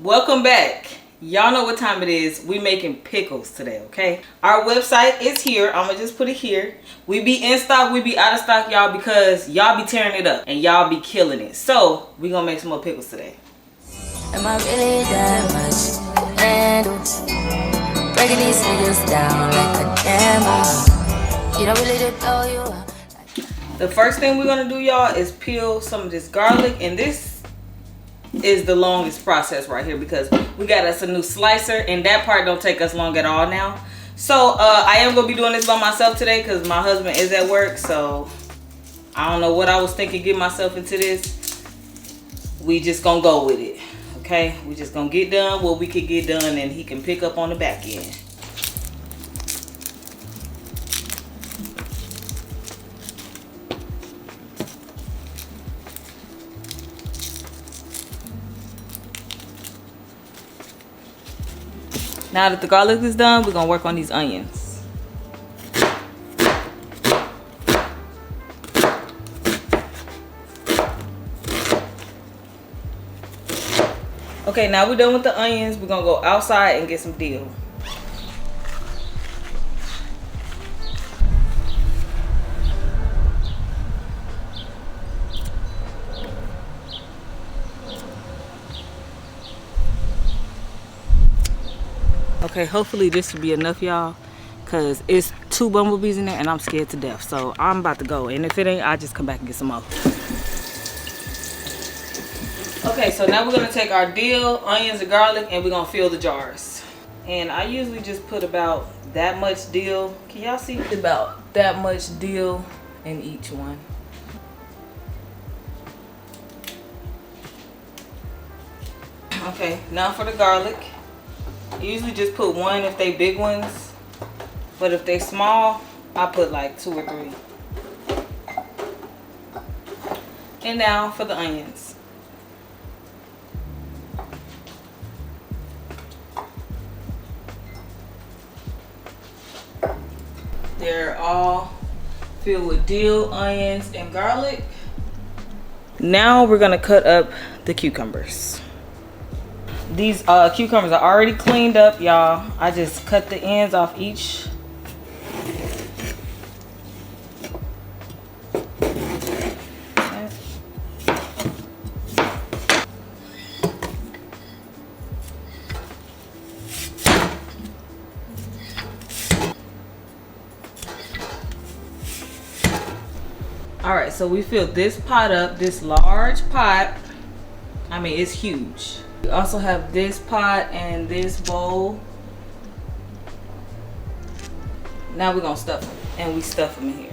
Welcome back. Y'all know what time it is. We making pickles today, okay? Our website is here. I'm gonna just put it here. We be in stock, we be out of stock, y'all, because y'all be tearing it up and y'all be killing it. So we gonna make some more pickles today. Am I really that much to handle? Breaking these niggas down like a camel. You don't really know you. The first thing we're gonna do, y'all, is peel some of this garlic, and this is the longest process right here because we got us a new slicer, and that part don't take us long at all now. So I am gonna be doing this by myself today because my husband is at work, so I don't know what I was thinking getting myself into this. We just gonna go with it, okay? We just gonna get done what we could get done, and he can pick up on the back end. Now that the garlic is done, we're gonna work on these onions. Okay, now we're done with the onions. We're gonna go outside and get some dill. Okay, hopefully this will be enough, y'all, because it's 2 bumblebees in there and I'm scared to death. So I'm about to go, and if it ain't, I'll just come back and get some more. Okay, so now we're gonna take our dill, onions, and garlic, and we're gonna fill the jars. And I usually just put about that much dill. Can y'all see? About that much dill in each one. Okay, now for the garlic. I usually just put 1 if they big ones, but if they small, I put like 2 or 3. And now for the onions. They're all filled with dill, onions, and garlic. Now we're gonna cut up the cucumbers. These cucumbers are already cleaned up, y'all. I just cut the ends off each. All right, so we filled this pot up, this large pot. I mean, it's huge. We also have this pot and this bowl. Now we're gonna stuff them, and we stuff them in here.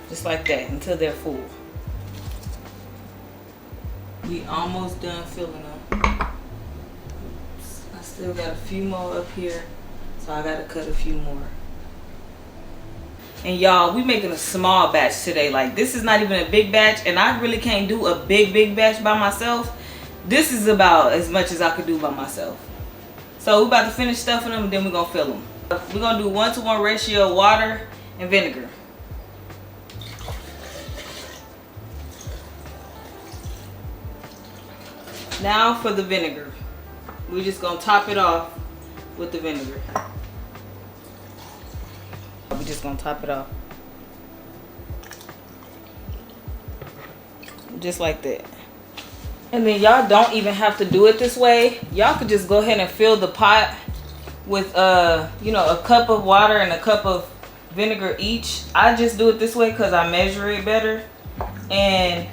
Just like that, until they're full. We almost done filling them. Oops. I still got a few more up here, so I gotta cut a few more. And y'all, we making a small batch today. Like, this is not even a big batch, and I really can't do a big batch by myself. This is about as much as I could do by myself. So we're about to finish stuffing them, and then we're gonna fill them. We're gonna do 1-to-1 ratio water and vinegar. Now for the vinegar. We're just gonna top it off with the vinegar. We're just gonna top it off. Just like that. And then y'all don't even have to do it this way. Y'all could just go ahead and fill the pot with you know, a cup of water and a cup of vinegar each. I just do it this way because I measure it better. And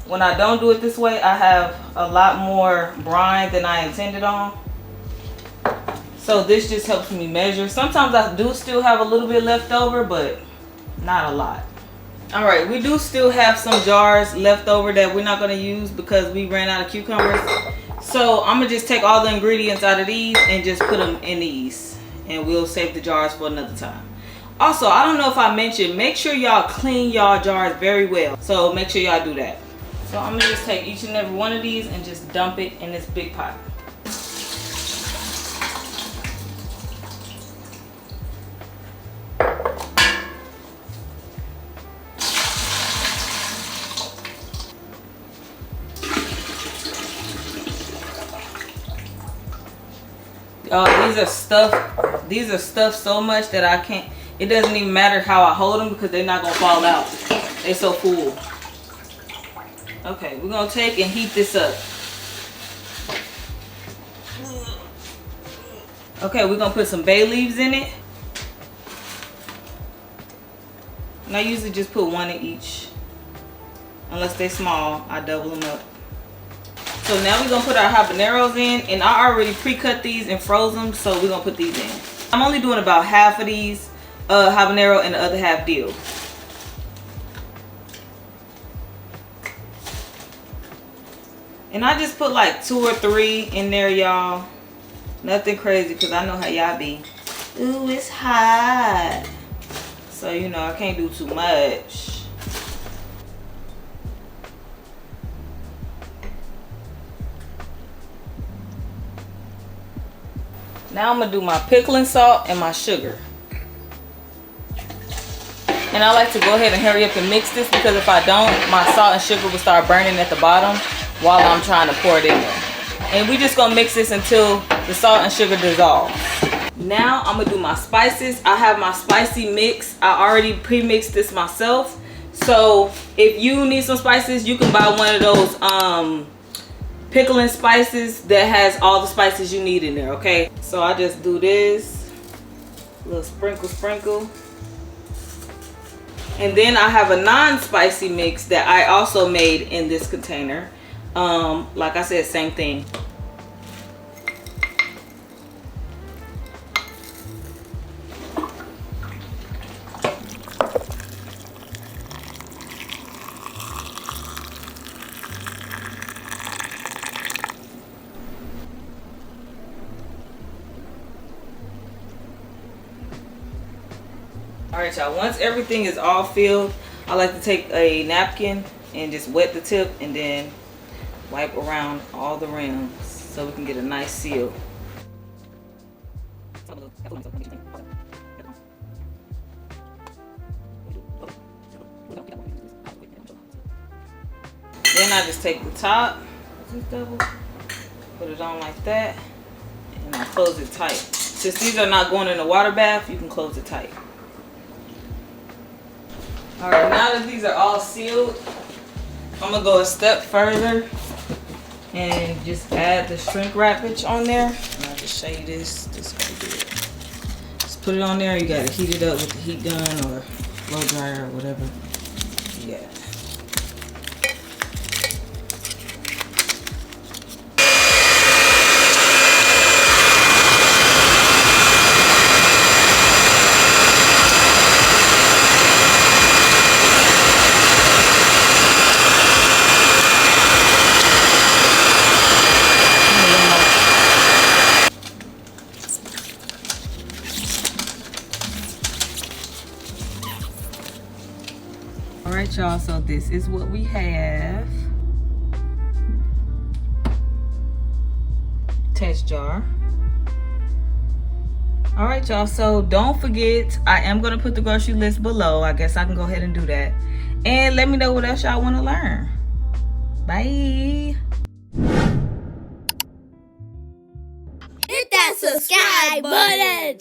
when I don't do it this way, I have a lot more brine than I intended on. So this just helps me measure. Sometimes I do still have a little bit left over, but not a lot. All right, we do still have some jars left over that we're not gonna use because we ran out of cucumbers. So I'm gonna just take all the ingredients out of these and just put them in these, and we'll save the jars for another time. Also, I don't know if I mentioned, make sure y'all clean y'all jars very well. So make sure y'all do that. So I'm gonna just take each and every one of these and just dump it in this big pot. Oh, these are stuffed. These are stuffed so much that I can't. It doesn't even matter how I hold them because they're not gonna fall out. They're so full. Okay, we're gonna take and heat this up. Okay, we're gonna put some bay leaves in it. And I usually just put one in each. Unless they're small, I double them up. So now we're gonna put our habaneros in, and I already pre-cut these and froze them, so we're gonna put these in. I'm only doing about half of these habanero and the other half dill. And I just put like 2 or 3 in there, y'all. Nothing crazy, because I know how y'all be. Ooh, it's hot. So, you know, I can't do too much. Now I'm gonna do my pickling salt and my sugar. And I like to go ahead and hurry up and mix this, because if I don't, my salt and sugar will start burning at the bottom while I'm trying to pour it in there. And we just gonna mix this until the salt and sugar dissolve. Now I'm gonna do my spices. I have my spicy mix. I already pre-mixed this myself. So if you need some spices, you can buy one of those pickling spices that has all the spices you need in there, okay? So I just do this, a little sprinkle. And then I have a non-spicy mix that I also made in this container. Like I said, same thing. All right, y'all, once everything is all filled, I like to take a napkin and just wet the tip and then wipe around all the rims so we can get a nice seal. Then I just take the top, put it on like that, and I close it tight. Since these are not going in a water bath, you can close it tight. All right, now that these are all sealed, I'm gonna go a step further and just add the shrink wrappage on there. And I'll just show you this. This is how you do it. Just put it on there. You gotta heat it up with the heat gun or blow dryer or whatever you got. Alright, y'all, so this is what we have. Test jar. Alright, y'all, so don't forget, I am going to put the grocery list below. I guess I can go ahead and do that. And let me know what else y'all want to learn. Bye. Hit that subscribe button.